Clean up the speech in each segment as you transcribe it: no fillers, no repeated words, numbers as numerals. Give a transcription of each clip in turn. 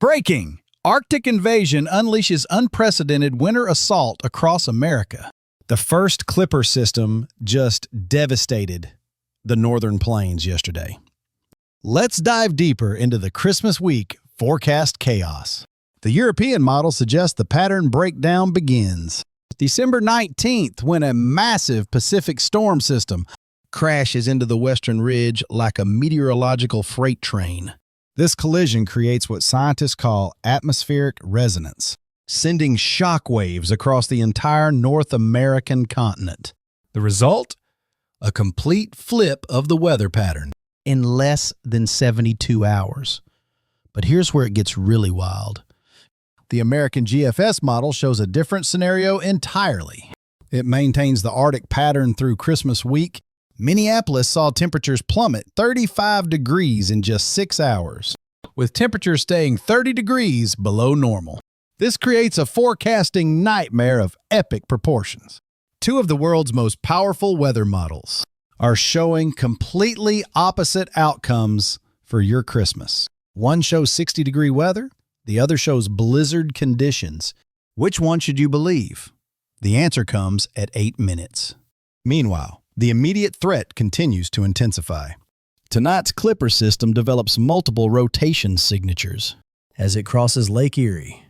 Breaking! Arctic invasion unleashes unprecedented winter assault across America. The first Clipper system just devastated the northern plains yesterday. Let's dive deeper into the Christmas week forecast chaos. The European model suggests the pattern breakdown begins December 19th, when a massive Pacific storm system crashes into the western ridge like a meteorological freight train. This collision creates what scientists call atmospheric resonance, sending shock waves across the entire North American continent. The result? A complete flip of the weather pattern in less than 72 hours. But here's where it gets really wild. The American GFS model shows a different scenario entirely. It maintains the Arctic pattern through Christmas week. Minneapolis saw temperatures plummet 35 degrees in just 6 hours, with temperatures staying 30 degrees below normal. This creates a forecasting nightmare of epic proportions. Two of the world's most powerful weather models are showing completely opposite outcomes for your Christmas. One shows 60-degree weather, the other shows blizzard conditions. Which one should you believe? The answer comes at 8 minutes. Meanwhile, the immediate threat continues to intensify. Tonight's Clipper system develops multiple rotation signatures as it crosses Lake Erie.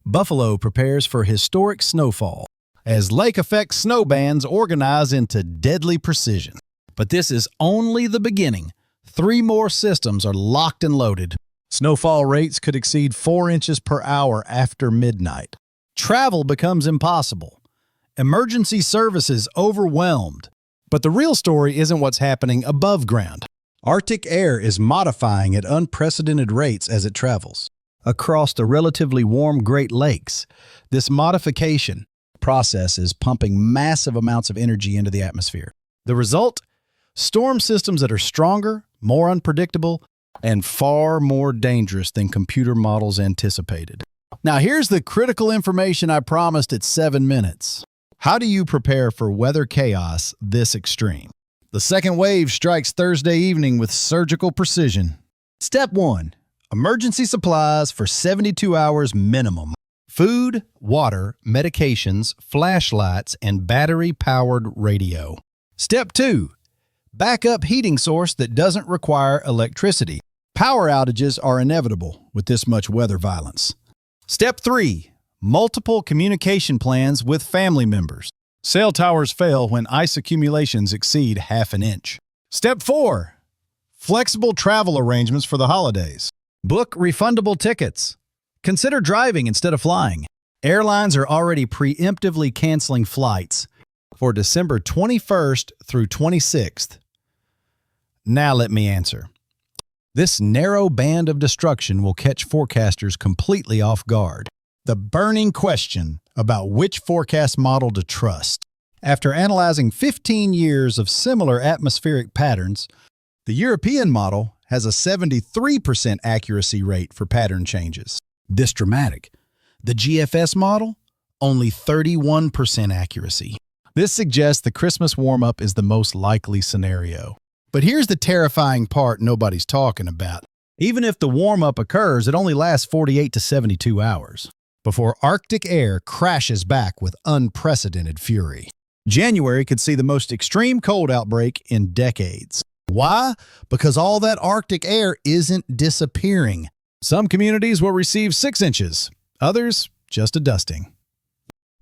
Buffalo prepares for historic snowfall as lake-effect snow bands organize into deadly precision. But this is only the beginning. 3 more systems are locked and loaded. Snowfall rates could exceed 4 inches per hour after midnight. Travel becomes impossible. Emergency services overwhelmed. But the real story isn't what's happening above ground. Arctic air is modifying at unprecedented rates as it travels across the relatively warm Great Lakes. This modification process is pumping massive amounts of energy into the atmosphere. The result? Storm systems that are stronger, more unpredictable, and far more dangerous than computer models anticipated. Now here's the critical information I promised at 7 minutes. How do you prepare for weather chaos this extreme? The second wave strikes Thursday evening with surgical precision. Step 1. Emergency supplies for 72 hours minimum. Food, water, medications, flashlights, and battery-powered radio. Step 2. Backup heating source that doesn't require electricity. Power outages are inevitable with this much weather violence. Step 3. Multiple communication plans with family members. Cell towers fail when ice accumulations exceed ½ inch. Step 4. Flexible travel arrangements for the holidays. Book refundable tickets. Consider driving instead of flying. Airlines are already preemptively canceling flights for December 21st through 26th. Now let me answer. This narrow band of destruction will catch forecasters completely off guard. The burning question about which forecast model to trust. After analyzing 15 years of similar atmospheric patterns, the European model has a 73% accuracy rate for pattern changes. This dramatic. The GFS model, only 31% accuracy. This suggests the Christmas warm-up is the most likely scenario. But here's the terrifying part nobody's talking about. Even if the warm-up occurs, it only lasts 48 to 72 hours before Arctic air crashes back with unprecedented fury. January could see the most extreme cold outbreak in decades. Why? Because all that Arctic air isn't disappearing. Some communities will receive 6 inches, others just a dusting.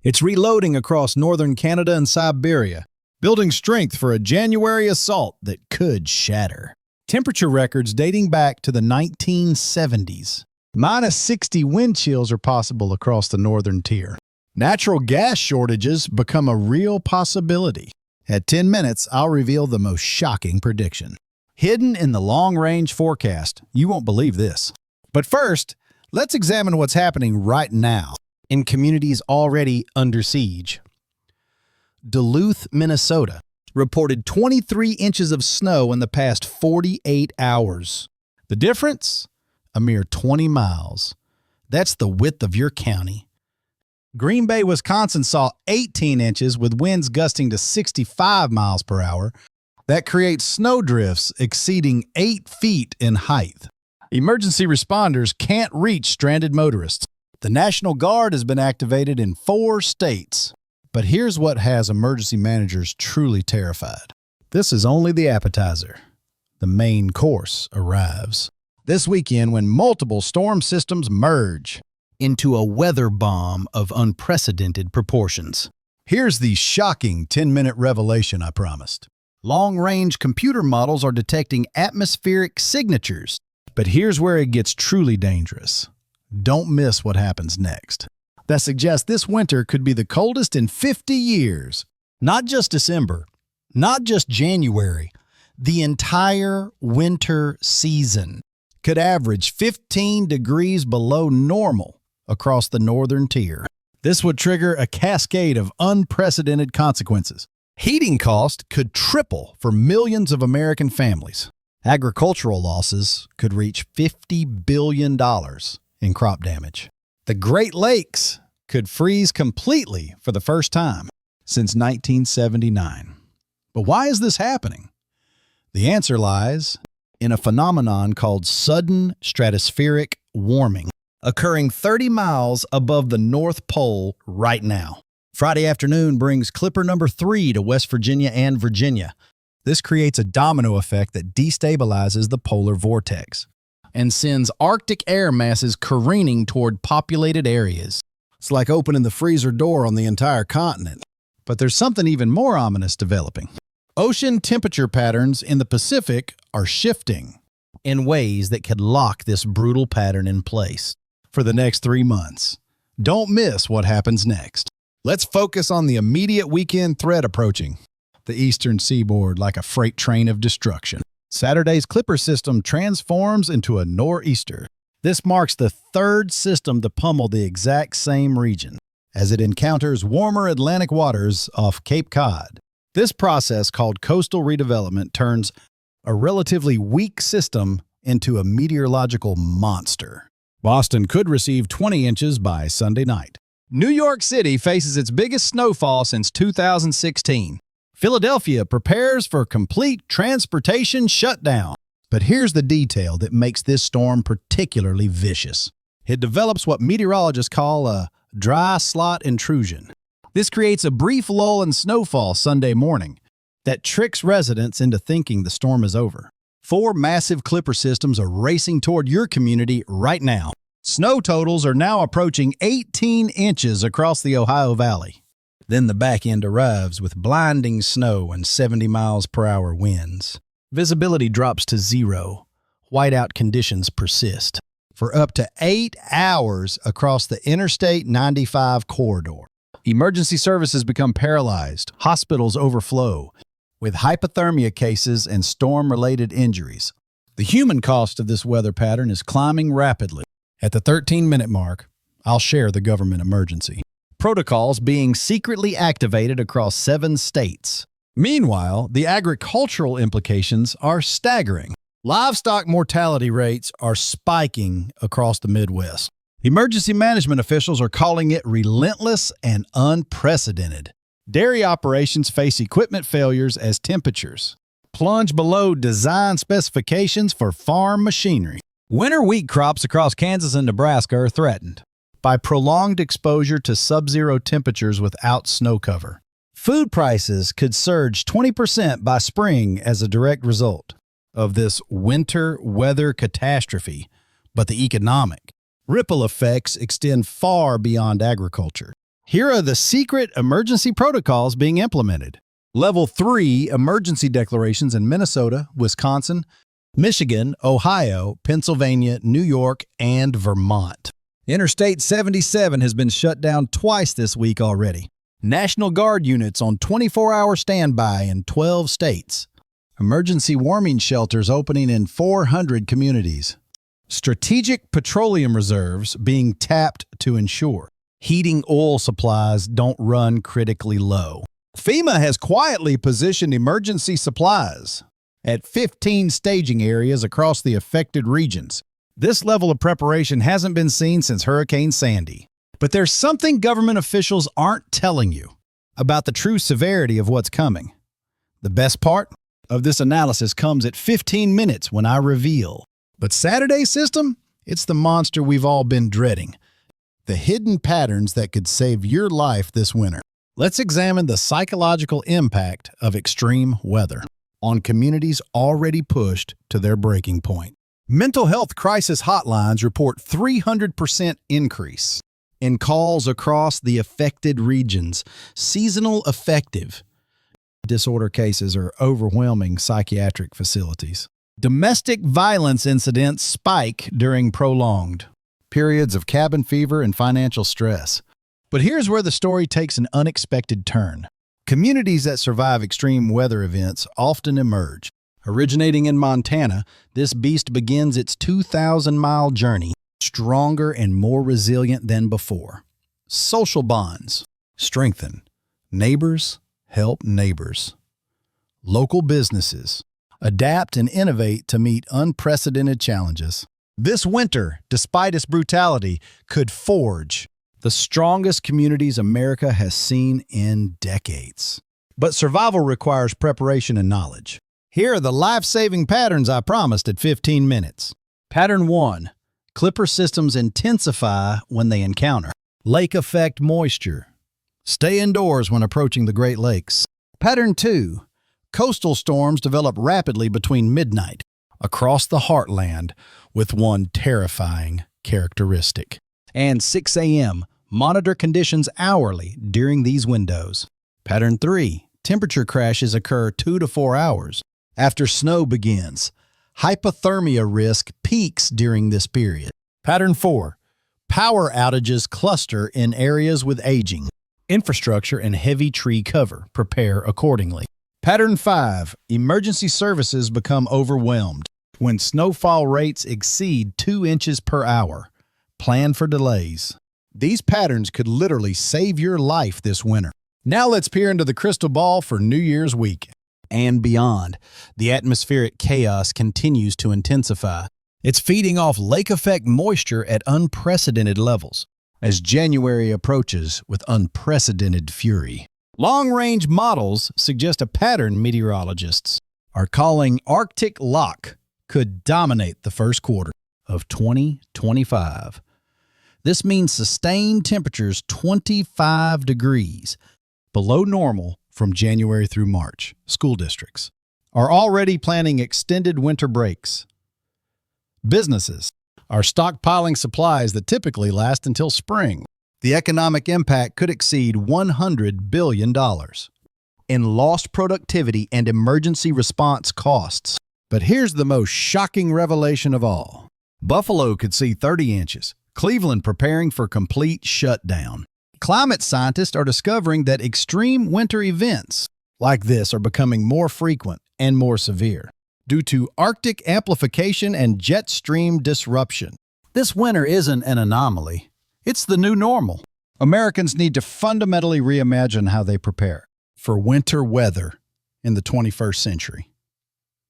It's reloading across northern Canada and Siberia, building strength for a January assault that could shatter. Temperature records dating back to the 1970s. Minus 60 wind chills are possible across the northern tier. Natural gas shortages become a real possibility. At 10 minutes, I'll reveal the most shocking prediction. Hidden in the long-range forecast, you won't believe this. But first, let's examine what's happening right now in communities already under siege. Duluth, Minnesota, reported 23 inches of snow in the past 48 hours. The difference? A mere 20 miles. That's the width of your county. Green Bay, Wisconsin saw 18 inches with winds gusting to 65 miles per hour. That creates snow drifts exceeding 8 feet in height. Emergency responders can't reach stranded motorists. The National Guard has been activated in 4 states. But here's what has emergency managers truly terrified. This is only the appetizer. The main course arrives this weekend when multiple storm systems merge into a weather bomb of unprecedented proportions. Here's the shocking 10-minute revelation I promised. Long-range computer models are detecting atmospheric signatures. But here's where it gets truly dangerous. Don't miss what happens next. That suggests this winter could be the coldest in 50 years. Not just December, not just January. The entire winter season could average 15 degrees below normal across the northern tier. This would trigger a cascade of unprecedented consequences. Heating costs could triple for millions of American families. Agricultural losses could reach $50 billion in crop damage. The Great Lakes could freeze completely for the first time since 1979. But why is this happening? The answer lies in a phenomenon called sudden stratospheric warming, occurring 30 miles above the North Pole right now. Friday afternoon brings Clipper number 3 to West Virginia and Virginia. This creates a domino effect that destabilizes the polar vortex and sends Arctic air masses careening toward populated areas. It's like opening the freezer door on the entire continent. But there's something even more ominous developing. Ocean temperature patterns in the Pacific are shifting in ways that could lock this brutal pattern in place for the next 3 months. Don't miss what happens next. Let's focus on the immediate weekend threat approaching the eastern seaboard like a freight train of destruction. Saturday's Clipper system transforms into a nor'easter. This marks the 3rd system to pummel the exact same region as it encounters warmer Atlantic waters off Cape Cod. This process, called coastal redevelopment, turns a relatively weak system into a meteorological monster. Boston could receive 20 inches by Sunday night. New York City faces its biggest snowfall since 2016. Philadelphia prepares for complete transportation shutdown. But here's the detail that makes this storm particularly vicious. It develops what meteorologists call a dry slot intrusion. This creates a brief lull in snowfall Sunday morning that tricks residents into thinking the storm is over. 4 massive Clipper systems are racing toward your community right now. Snow totals are now approaching 18 inches across the Ohio Valley. Then the back end arrives with blinding snow and 70 miles per hour winds. Visibility drops to 0. Whiteout conditions persist for up to 8 hours across the Interstate 95 corridor. Emergency services become paralyzed. Hospitals overflow with hypothermia cases and storm-related injuries. The human cost of this weather pattern is climbing rapidly. At the 13-minute mark, I'll share the government emergency. Protocols being secretly activated across 7 states. Meanwhile, the agricultural implications are staggering. Livestock mortality rates are spiking across the Midwest. Emergency management officials are calling it relentless and unprecedented. Dairy operations face equipment failures as temperatures plunge below design specifications for farm machinery. Winter wheat crops across Kansas and Nebraska are threatened by prolonged exposure to sub-zero temperatures without snow cover. Food prices could surge 20% by spring as a direct result of this winter weather catastrophe, but the economic ripple effects extend far beyond agriculture. Here are the secret emergency protocols being implemented. Level 3 emergency declarations in Minnesota, Wisconsin, Michigan, Ohio, Pennsylvania, New York, and Vermont. Interstate 77 has been shut down twice this week already. National Guard units on 24-hour standby in 12 states. Emergency warming shelters opening in 400 communities. Strategic petroleum reserves being tapped to ensure heating oil supplies don't run critically low. FEMA has quietly positioned emergency supplies at 15 staging areas across the affected regions. This level of preparation hasn't been seen since Hurricane Sandy. But there's something government officials aren't telling you about the true severity of what's coming. The best part of this analysis comes at 15 minutes when I reveal But Saturday's system? It's the monster we've all been dreading. The hidden patterns that could save your life this winter. Let's examine the psychological impact of extreme weather on communities already pushed to their breaking point. Mental health crisis hotlines report 300% increase in calls across the affected regions. Seasonal affective disorder cases are overwhelming psychiatric facilities. Domestic violence incidents spike during prolonged periods of cabin fever and financial stress. But here's where the story takes an unexpected turn. Communities that survive extreme weather events often emerge. Originating in Montana, this beast begins its 2,000-mile journey, stronger and more resilient than before. Social bonds strengthen. Neighbors help neighbors. Local businesses adapt and innovate to meet unprecedented challenges. This winter, despite its brutality, could forge the strongest communities America has seen in decades. But survival requires preparation and knowledge. Here are the life-saving patterns I promised at 15 minutes. Pattern 1. Clipper systems intensify when they encounter lake effect moisture. Stay indoors when approaching the Great Lakes. Pattern 2. Coastal storms develop rapidly between midnight across the heartland with one terrifying characteristic. And 6 a.m. Monitor conditions hourly during these windows. Pattern 3. Temperature crashes occur 2 to 4 hours after snow begins. Hypothermia risk peaks during this period. Pattern 4. Power outages cluster in areas with aging infrastructure and heavy tree cover. Prepare accordingly. Pattern 5. Emergency services become overwhelmed when snowfall rates exceed 2 inches per hour. Plan for delays. These patterns could literally save your life this winter. Now let's peer into the crystal ball for New Year's week and beyond. The atmospheric chaos continues to intensify. It's feeding off lake effect moisture at unprecedented levels as January approaches with unprecedented fury. Long-range models suggest a pattern meteorologists are calling Arctic lock could dominate the first quarter of 2025. This means sustained temperatures 25 degrees below normal from January through March. School districts are already planning extended winter breaks. Businesses are stockpiling supplies that typically last until spring. The economic impact could exceed $100 billion in lost productivity and emergency response costs. But here's the most shocking revelation of all. Buffalo could see 30 inches. Cleveland preparing for complete shutdown. Climate scientists are discovering that extreme winter events like this are becoming more frequent and more severe due to Arctic amplification and jet stream disruption. This winter isn't an anomaly. It's the new normal. Americans need to fundamentally reimagine how they prepare for winter weather in the 21st century.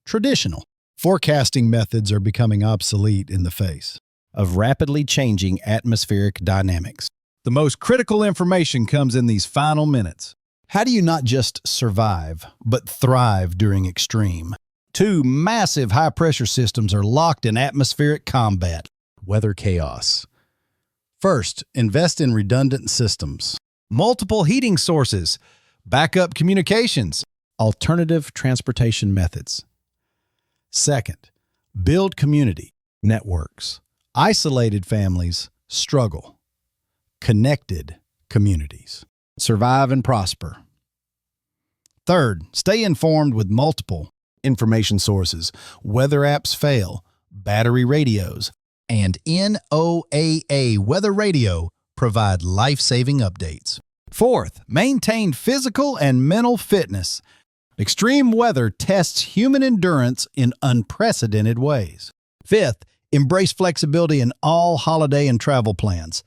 Traditional forecasting methods are becoming obsolete in the face of rapidly changing atmospheric dynamics. The most critical information comes in these final minutes. How do you not just survive, but thrive during extreme? 2 massive high-pressure systems are locked in atmospheric combat. Weather chaos. First, invest in redundant systems. Multiple heating sources, backup communications, alternative transportation methods. Second, build community networks. Isolated families struggle. Connected communities survive and prosper. Third, stay informed with multiple information sources. Weather apps fail, battery radios, and NOAA Weather Radio provide life-saving updates. Fourth, maintain physical and mental fitness. Extreme weather tests human endurance in unprecedented ways. Fifth, embrace flexibility in all holiday and travel plans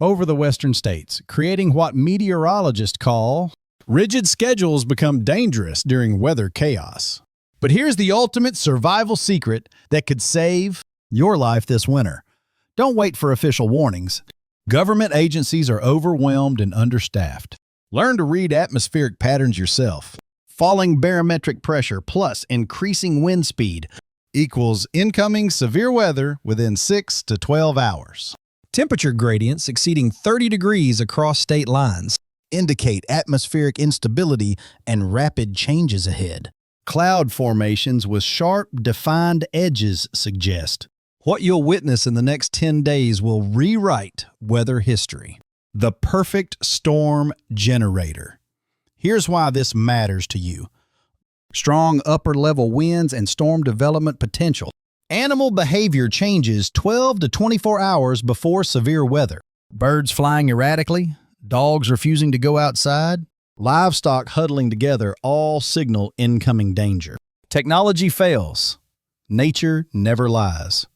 over the western states, creating what meteorologists call rigid schedules become dangerous during weather chaos. But here's the ultimate survival secret that could save your life this winter. Don't wait for official warnings. Government agencies are overwhelmed and understaffed. Learn to read atmospheric patterns yourself. Falling barometric pressure plus increasing wind speed equals incoming severe weather within 6 to 12 hours. Temperature gradients exceeding 30 degrees across state lines Indicate atmospheric instability and rapid changes ahead. Cloud formations with sharp, defined edges suggest. What you'll witness in the next 10 days will rewrite weather history. The perfect storm generator. Here's why this matters to you. Strong upper-level winds and storm development potential. Animal behavior changes 12 to 24 hours before severe weather. Birds flying erratically, dogs refusing to go outside, livestock huddling together all signal incoming danger. Technology fails. Nature never lies.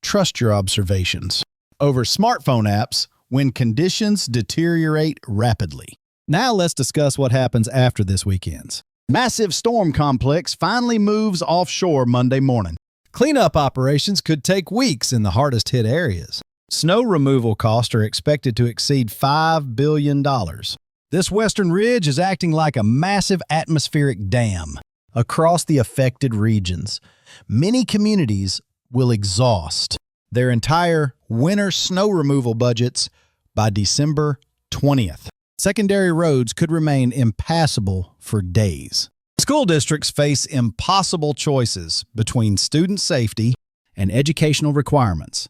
Trust your observations. Over smartphone apps when conditions deteriorate rapidly. Now let's discuss what happens after this weekend's. Massive storm complex finally moves offshore Monday morning. Cleanup operations could take weeks in the hardest hit areas. Snow removal costs are expected to exceed $5 billion. This western ridge is acting like a massive atmospheric dam across the affected regions. Many communities will exhaust their entire winter snow removal budgets by December 20th. Secondary roads could remain impassable for days. School districts face impossible choices between student safety and educational requirements.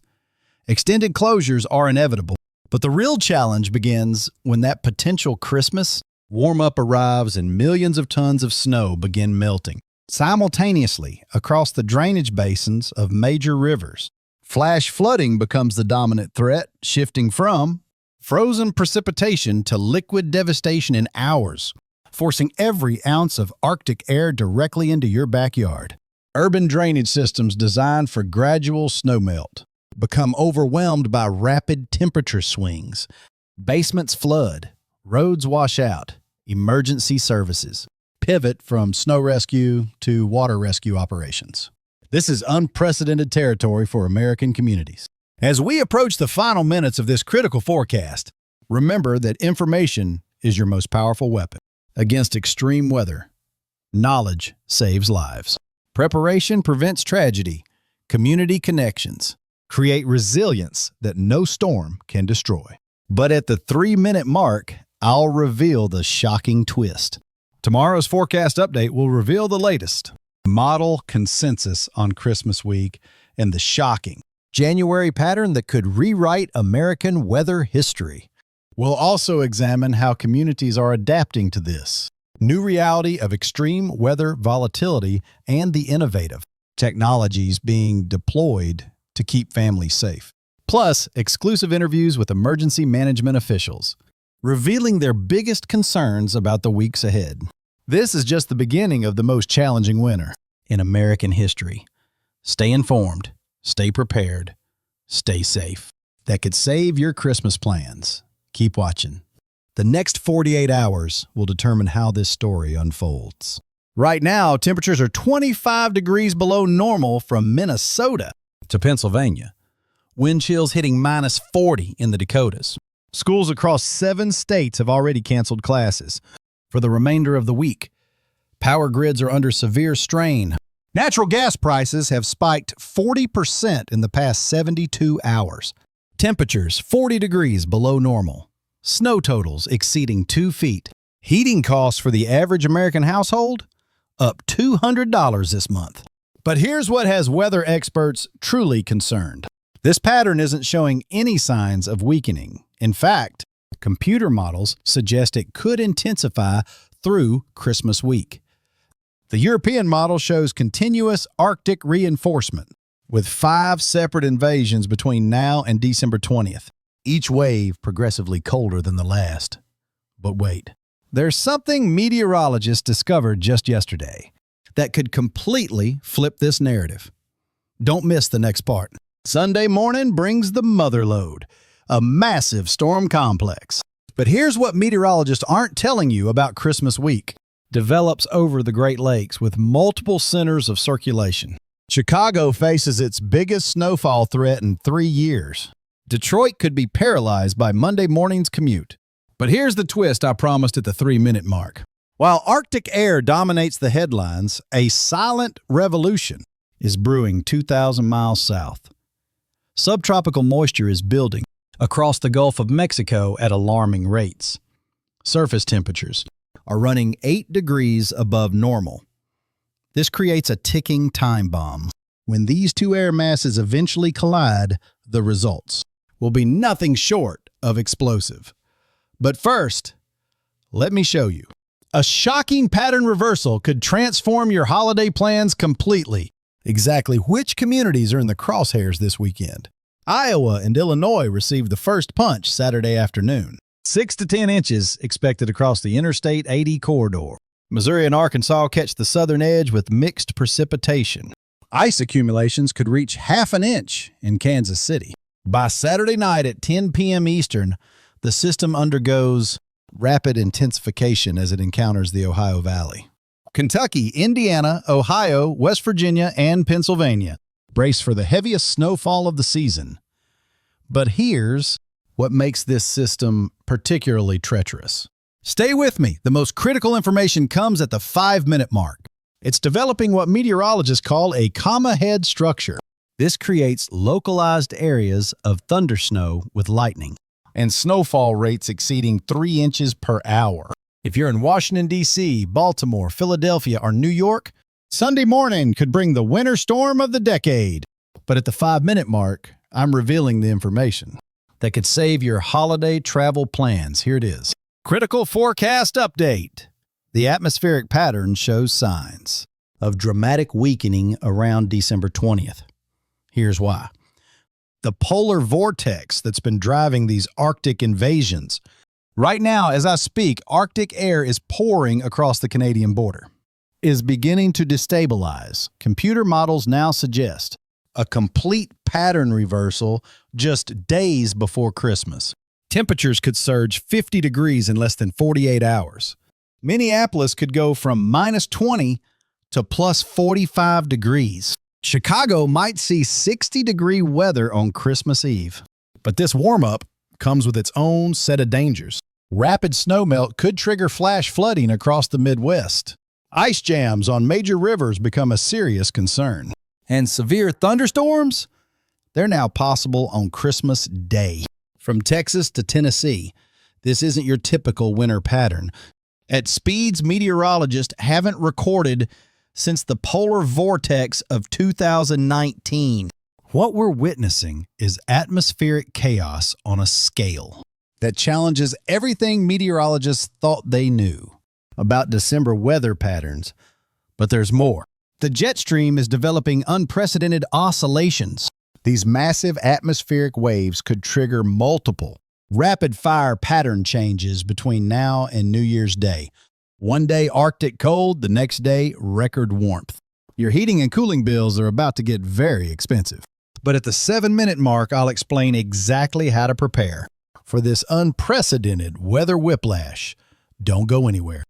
Extended closures are inevitable, but the real challenge begins when that potential Christmas warm-up arrives and millions of tons of snow begin melting. Simultaneously, across the drainage basins of major rivers, flash flooding becomes the dominant threat, shifting from frozen precipitation to liquid devastation in hours, forcing every ounce of Arctic air directly into your backyard. Urban drainage systems designed for gradual snowmelt become overwhelmed by rapid temperature swings. Basements flood, roads wash out, emergency services pivot from snow rescue to water rescue operations. This is unprecedented territory for American communities. As we approach the final minutes of this critical forecast, remember that information is your most powerful weapon against extreme weather. Knowledge saves lives. Preparation prevents tragedy. Community connections create resilience that no storm can destroy. But at the 3-minute mark, I'll reveal the shocking twist. Tomorrow's forecast update will reveal the latest model consensus on Christmas week and the shocking January pattern that could rewrite American weather history. We'll also examine how communities are adapting to this new reality of extreme weather volatility and the innovative technologies being deployed to keep families safe. Plus, exclusive interviews with emergency management officials, revealing their biggest concerns about the weeks ahead. This is just the beginning of the most challenging winter in American history. Stay informed. Stay prepared. Stay safe. That could save your Christmas plans. Keep watching. The next 48 hours will determine how this story unfolds. Right now, temperatures are 25 degrees below normal from Minnesota to Pennsylvania. Wind chills hitting minus 40 in the Dakotas. Schools across 7 states have already canceled classes for the remainder of the week. Power grids are under severe strain. Natural gas prices have spiked 40% in the past 72 hours. Temperatures 40 degrees below normal. Snow totals exceeding 2 feet. Heating costs for the average American household up $200 this month. But here's what has weather experts truly concerned. This pattern isn't showing any signs of weakening. In fact, computer models suggest it could intensify through Christmas week. The European model shows continuous Arctic reinforcement, with 5 separate invasions between now and December 20th, each wave progressively colder than the last. But wait, there's something meteorologists discovered just yesterday that could completely flip this narrative. Don't miss the next part. Sunday morning brings the mother lode, a massive storm complex. But here's what meteorologists aren't telling you about Christmas week. Develops over the Great Lakes with multiple centers of circulation. Chicago faces its biggest snowfall threat in 3 years. Detroit could be paralyzed by Monday morning's commute. But here's the twist I promised at the 3-minute mark. While Arctic air dominates the headlines, a silent revolution is brewing 2,000 miles south. Subtropical moisture is building across the Gulf of Mexico at alarming rates. Surface temperatures are running 8 degrees above normal. This creates a ticking time bomb. When these two air masses eventually collide, the results will be nothing short of explosive. But first, let me show you. A shocking pattern reversal could transform your holiday plans completely. Exactly which communities are in the crosshairs this weekend? Iowa and Illinois received the first punch Saturday afternoon. 6 to 10 inches expected across the Interstate 80 corridor. Missouri and Arkansas catch the southern edge with mixed precipitation. Ice accumulations could reach half an inch in Kansas City. By Saturday night at 10 p.m. Eastern, the system undergoes rapid intensification as it encounters the Ohio Valley. Kentucky, Indiana, Ohio, West Virginia, and Pennsylvania brace for the heaviest snowfall of the season. But here's what makes this system particularly treacherous. Stay with me. The most critical information comes at the 5-minute mark. It's developing what meteorologists call a comma head structure. This creates localized areas of thundersnow with lightning and snowfall rates exceeding 3 inches per hour. If you're in Washington, D.C., Baltimore, Philadelphia, or New York, Sunday morning could bring the winter storm of the decade. But at the 5-minute mark, I'm revealing the information that could save your holiday travel plans. Here it is. Critical forecast update. The atmospheric pattern shows signs of dramatic weakening around December 20th. Here's why. The polar vortex that's been driving these Arctic invasions. Right now, as I speak, Arctic air is pouring across the Canadian border, is beginning to destabilize. Computer models now suggest a complete pattern reversal just days before Christmas. Temperatures could surge 50 degrees in less than 48 hours. Minneapolis could go from minus 20 to plus 45 degrees. Chicago might see 60-degree weather on Christmas Eve. But this warm-up comes with its own set of dangers. Rapid snowmelt could trigger flash flooding across the Midwest. Ice jams on major rivers become a serious concern. And severe thunderstorms? They're now possible on Christmas Day. From Texas to Tennessee, this isn't your typical winter pattern. At speeds meteorologists haven't recorded since the polar vortex of 2019. What we're witnessing is atmospheric chaos on a scale that challenges everything meteorologists thought they knew about December weather patterns. But there's more. The jet stream is developing unprecedented oscillations. These massive atmospheric waves could trigger multiple rapid-fire pattern changes between now and New Year's Day. One day Arctic cold, the next day record warmth. Your heating and cooling bills are about to get very expensive. But at the 7-minute mark, I'll explain exactly how to prepare for this unprecedented weather whiplash. Don't go anywhere.